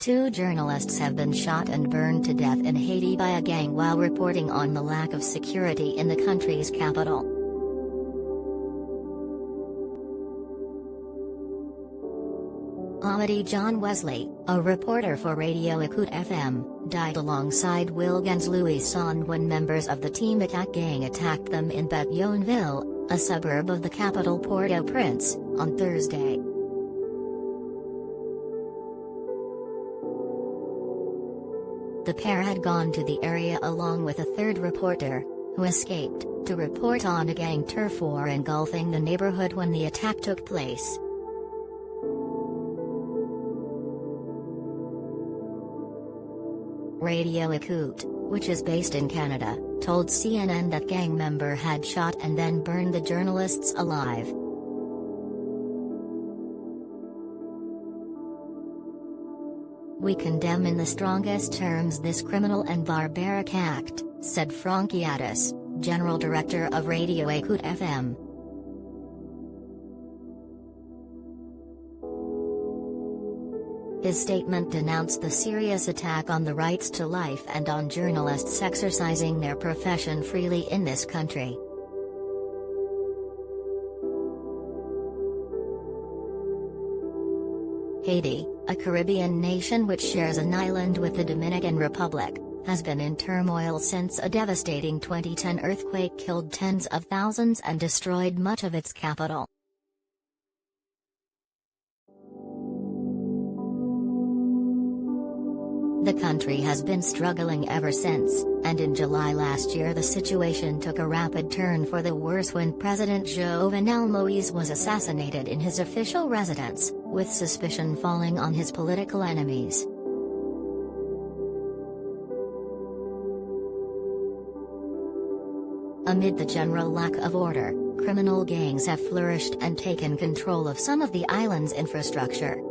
2 journalists have been shot and burned to death in Haiti by a gang while reporting on the lack of security in the country's capital. Amady John Wesley, a reporter for Radio Écoute FM, died alongside Wilguens Louissaint when members of the Ti Makak gang attacked them in Petion-Ville, a suburb of the capital Port-au-Prince, on Thursday. The pair had gone to the area along with a third reporter, who escaped, to report on a gang turf war engulfing the neighborhood when the attack took place. Radio Écoute, which is based in Canada, told CNN that gang member had shot and then burned the journalists alive. "We condemn in the strongest terms this criminal and barbaric act," said Frankiadis, General Director of Radio Écoute FM. His statement denounced the serious attack on the rights to life and on journalists exercising their profession freely in this country. Haiti, a Caribbean nation which shares an island with the Dominican Republic, has been in turmoil since a devastating 2010 earthquake killed tens of thousands and destroyed much of its capital. The country has been struggling ever since, and in July last year the situation took a rapid turn for the worse when President Jovenel Moïse was assassinated in his official residence, with suspicion falling on his political enemies. Amid the general lack of order, criminal gangs have flourished and taken control of some of the island's infrastructure.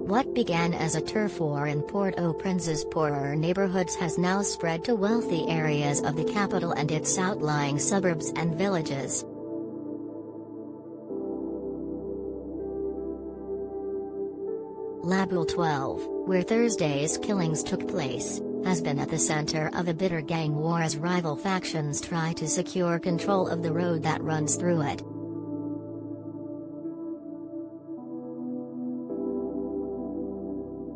What began as a turf war in Port-au-Prince's poorer neighborhoods has now spread to wealthy areas of the capital and its outlying suburbs and villages. La Boule 12, where Thursday's killings took place, has been at the center of a bitter gang war as rival factions try to secure control of the road that runs through it.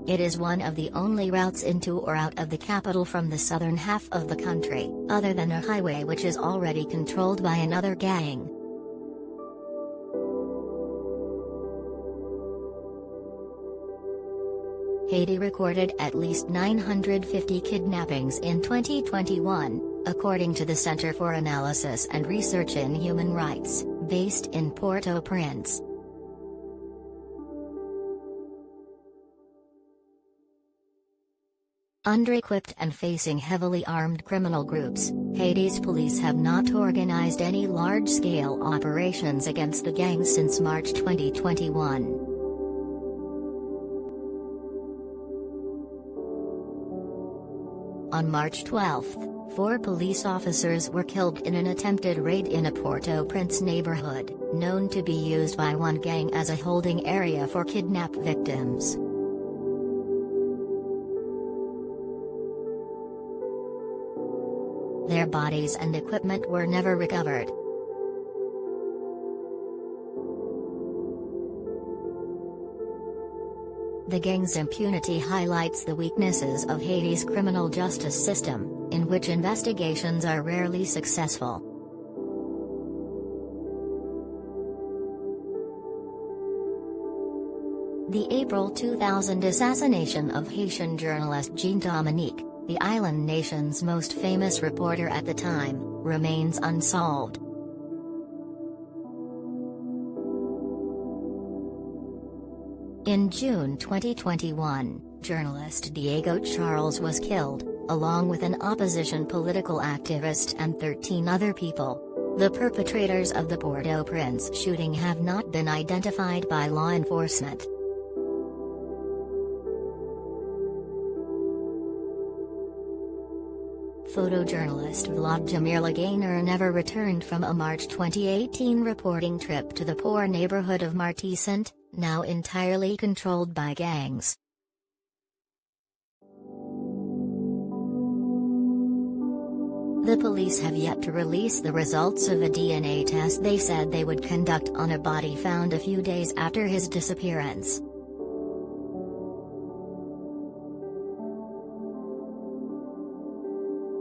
It is one of the only routes into or out of the capital from the southern half of the country, other than a highway which is already controlled by another gang. Haiti recorded at least 950 kidnappings in 2021, according to the Center for Analysis and Research in Human Rights, based in Port-au-Prince. Under-equipped and facing heavily armed criminal groups, Haiti's police have not organized any large-scale operations against the gangs since March 2021. On March 12, 4 police officers were killed in an attempted raid in a Port-au-Prince neighborhood, known to be used by one gang as a holding area for kidnapped victims. Their bodies and equipment were never recovered. The gang's impunity highlights the weaknesses of Haiti's criminal justice system, in which investigations are rarely successful. The April 2000 assassination of Haitian journalist Jean Dominique, the island nation's most famous reporter at the time, remains unsolved. In June 2021, journalist Diego Charles was killed, along with an opposition political activist and 13 other people. The perpetrators of the Port-au-Prince shooting have not been identified by law enforcement. Photojournalist Vladimir Laganer never returned from a March 2018 reporting trip to the poor neighborhood of Martissant, now entirely controlled by gangs. The police have yet to release the results of a DNA test they said they would conduct on a body found a few days after his disappearance.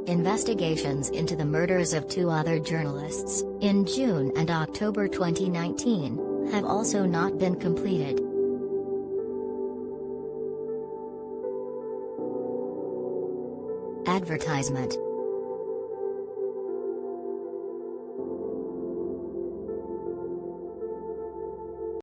Investigations into the murders of two other journalists, in June and October 2019, have also not been completed. Advertisement.